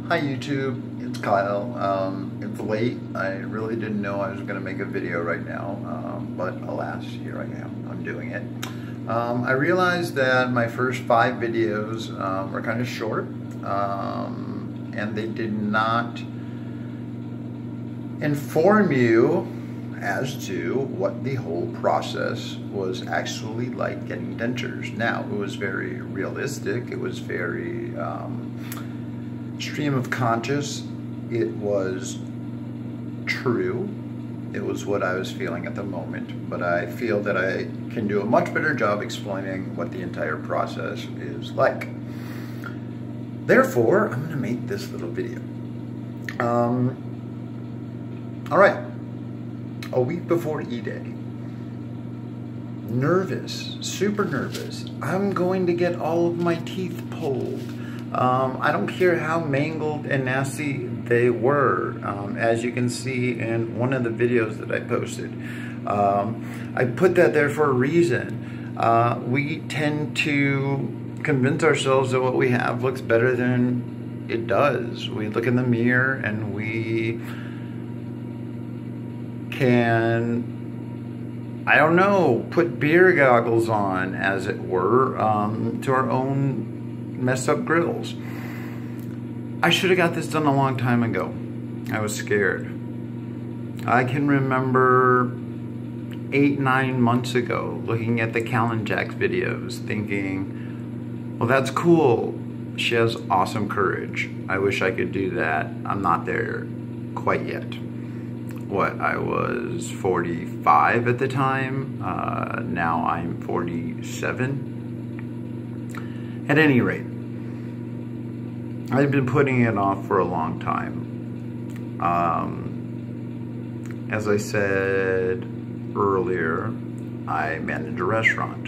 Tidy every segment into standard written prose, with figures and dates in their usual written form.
Hi YouTube, it's Kyle. It's late. I really didn't know I was going to make a video right now, but alas, here I am. I'm doing it. I realized that my first 5 videos were kind of short, and they did not inform you as to what the whole process was actually like getting dentures. Now, it was very realistic. It was very stream of conscious. It was true. It was what I was feeling at the moment, but I feel that I can do a much better job explaining what the entire process is like. Therefore, I'm going to make this little video. All right, a week before E-Day. Nervous, super nervous. I'm going to get all of my teeth pulled. I don't care how mangled and nasty they were. As you can see in one of the videos that I posted, I put that there for a reason. We tend to convince ourselves that what we have looks better than it does. We look in the mirror and we can, I don't know, put beer goggles on, as it were, to our own messed up grills. I should have got this done a long time ago. I was scared. I can remember 8-9 months ago looking at the Callan Jack's videos thinking, well, that's cool. She has awesome courage. I wish I could do that. I'm not there quite yet. What, I was 45 at the time. Now I'm 47. At any rate, I've been putting it off for a long time. As I said earlier, I manage a restaurant.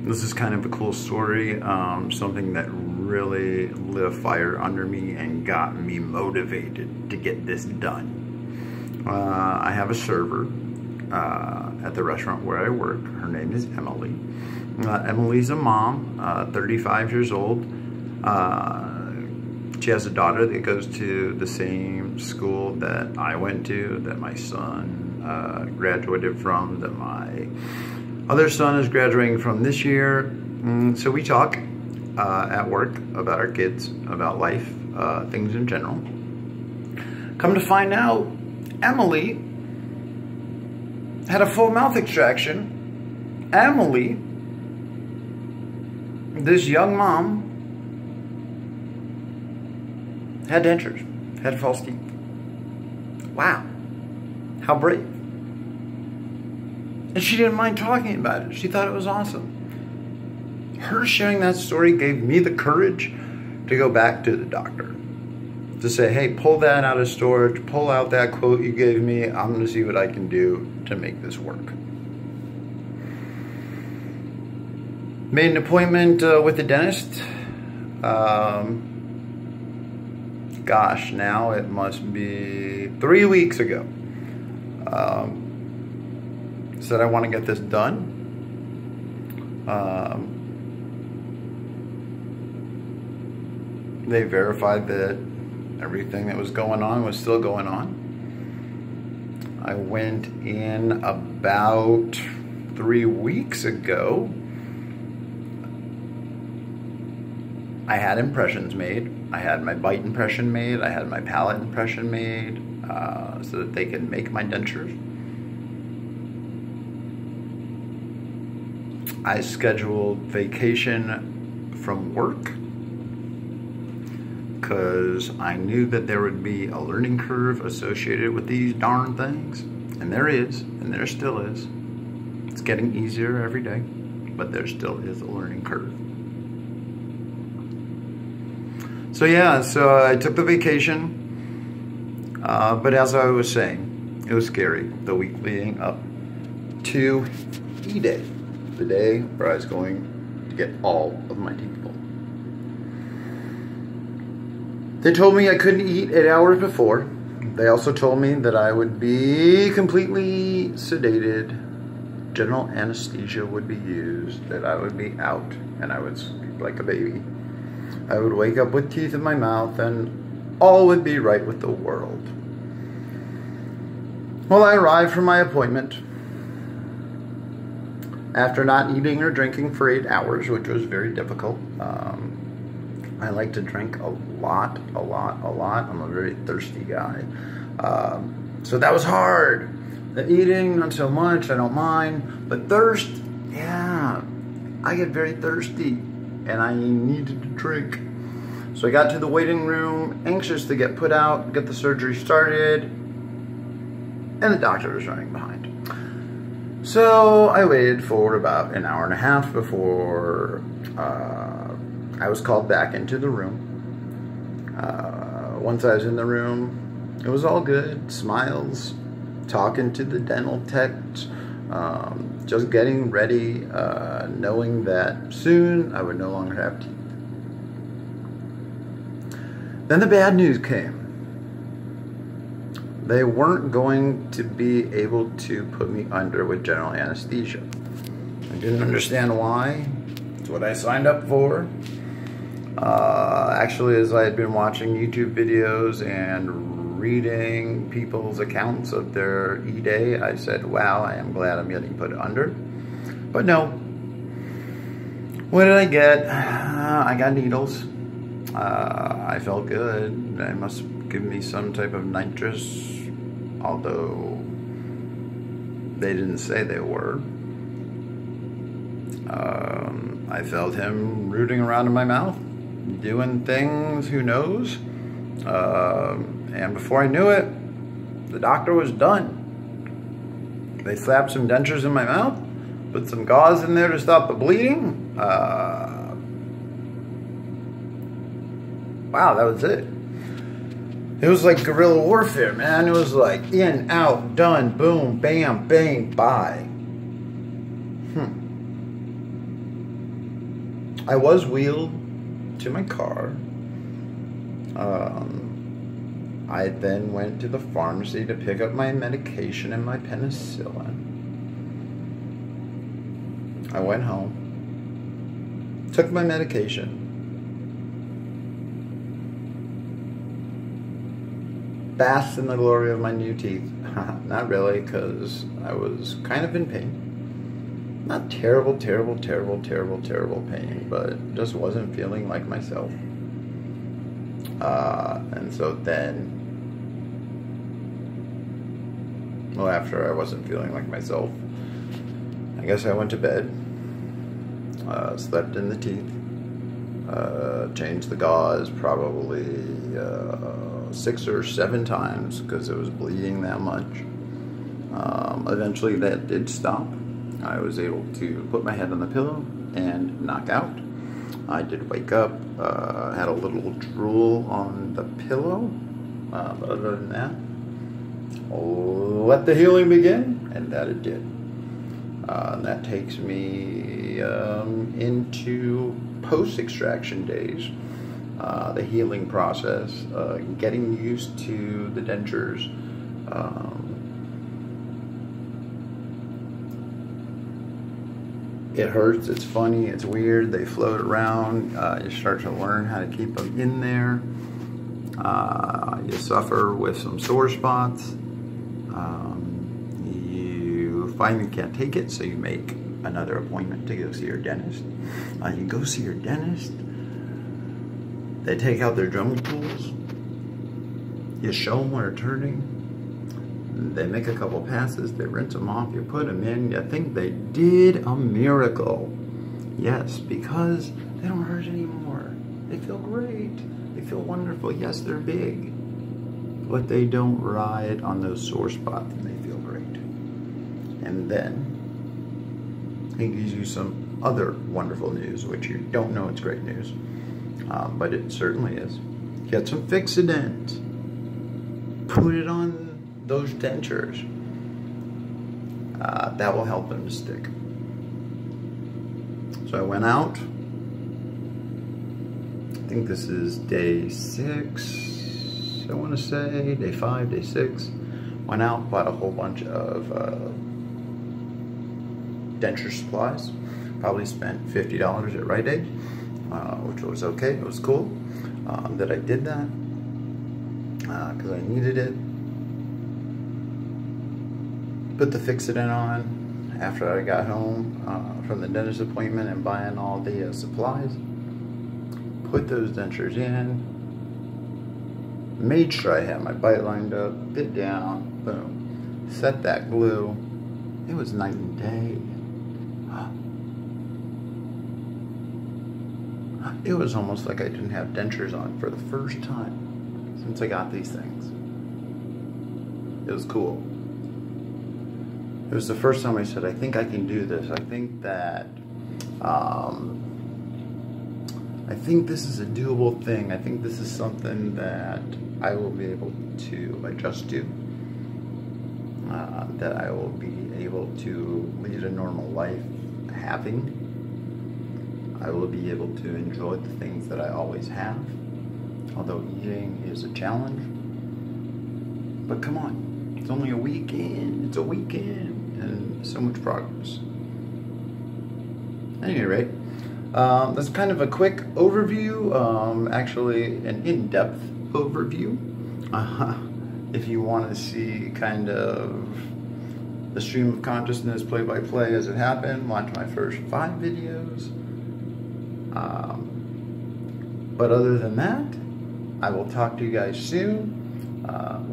This is kind of a cool story, something that really lit a fire under me and got me motivated to get this done. I have a server at the restaurant where I work. Her name is Emily. Emily's a mom, 35 years old. She has a daughter that goes to the same school that I went to, that my son graduated from, that my other son is graduating from this year. So we talk at work about our kids, about life, things in general. Come to find out, Emily had a full mouth extraction. Emily, this young mom, had dentures, had false teeth. Wow, how brave. And she didn't mind talking about it. She thought it was awesome. Her sharing that story gave me the courage to go back to the doctor. To say, hey, pull that out of storage, pull out that quote you gave me. I'm gonna see what I can do to make this work. Made an appointment with the dentist. Gosh, now it must be 3 weeks ago. Said I want to get this done. They verified that everything that was going on was still going on. I went in about 3 weeks ago. I had impressions made. I had my bite impression made. I had my palate impression made so that they could make my dentures. I scheduled vacation from work because I knew that there would be a learning curve associated with these darn things. And there is, and there still is. It's getting easier every day, but there still is a learning curve. So yeah, so I took the vacation, but as I was saying, it was scary the week leading up to E-Day, the day where I was going to get all of my teeth pulled. They told me I couldn't eat 8 hours before. They also told me that I would be completely sedated, general anesthesia would be used, that I would be out, and I would sleep like a baby. I would wake up with teeth in my mouth and all would be right with the world. Well, I arrived for my appointment after not eating or drinking for 8 hours, which was very difficult. I like to drink a lot. I'm a very thirsty guy. So that was hard. The eating, not so much, I don't mind. But thirst, yeah, I get very thirsty and I needed to drink. So I got to the waiting room, anxious to get put out, get the surgery started, and the doctor was running behind. So I waited for about an hour and a half before I was called back into the room. Once I was in the room, it was all good, smiles, talking to the dental techs, just getting ready, knowing that soon I would no longer have teeth. Then the bad news came. They weren't going to be able to put me under with general anesthesia. I didn't understand why. It's what I signed up for. Actually, as I had been watching YouTube videos and reading people's accounts of their E-Day, I said, wow, I am glad I'm getting put under. But no. What did I get? I got needles. I felt good. They must give me some type of nitrous, although they didn't say they were. I felt him rooting around in my mouth, doing things, who knows? And before I knew it, the doctor was done. They slapped some dentures in my mouth, put some gauze in there to stop the bleeding. Wow, that was it. It was like guerrilla warfare, man. It was like in, out, done, boom, bam, bang, bye. I was wheeled to my car. I then went to the pharmacy to pick up my medication and my penicillin. I went home, took my medication, basked in the glory of my new teeth. Not really, because I was kind of in pain. Not terrible pain, but just wasn't feeling like myself. And so then, well, after I wasn't feeling like myself, I guess I went to bed, slept in the teeth, changed the gauze probably 6 or 7 times because it was bleeding that much. Eventually that did stop. I was able to put my head on the pillow and knock out. I did wake up, had a little drool on the pillow, but other than that, let the healing begin, and that it did. And that takes me into post-extraction days, the healing process, getting used to the dentures. It hurts, it's funny, it's weird, they float around, you start to learn how to keep them in there. You suffer with some sore spots. You finally can't take it, so you make another appointment to go see your dentist. You go see your dentist, they take out their drum tools, you show them where it's hurting, they make a couple passes, they rinse them off, you put them in, you think they did a miracle. Yes, because they don't hurt anymore. They feel great. They feel wonderful. Yes, they're big, but they don't ride on those sore spots and they feel great. And then he gives you some other wonderful news, which you don't know it's great news, but it certainly is. Get some Fixodent. Put it on those dentures. That will help them to stick. So I went out. I think this is day 6, I want to say, day 5, day 6. Went out, bought a whole bunch of denture supplies. Probably spent $50 at Rite Aid. which was okay. It was cool that I did that because I needed it. Put the Fix-It-In on after I got home from the dentist appointment and buying all the supplies. Put those dentures in. Made sure I had my bite lined up. Bit down. Boom. Set that glue. It was night and day. It was almost like I didn't have dentures on for the first time since I got these things. It was cool. It was the first time I said, I think I can do this. I think that, I think this is a doable thing. I think this is something that I will be able to adjust to. That I will be able to lead a normal life having. I will be able to enjoy the things that I always have, although eating is a challenge. But come on, it's only a weekend. It's a weekend, and so much progress. At any rate, that's kind of a quick overview, actually an in-depth overview. If you want to see kind of the stream of consciousness play-by-play as it happened, watch my first 5 videos. But other than that, I will talk to you guys soon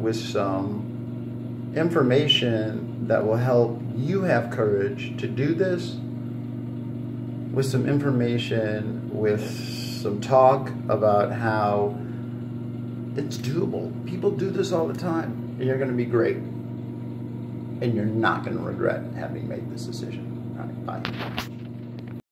with some information that will help you have courage to do this, with some information, with some talk about how it's doable. People do this all the time, and you're going to be great. And you're not going to regret having made this decision. All right, bye.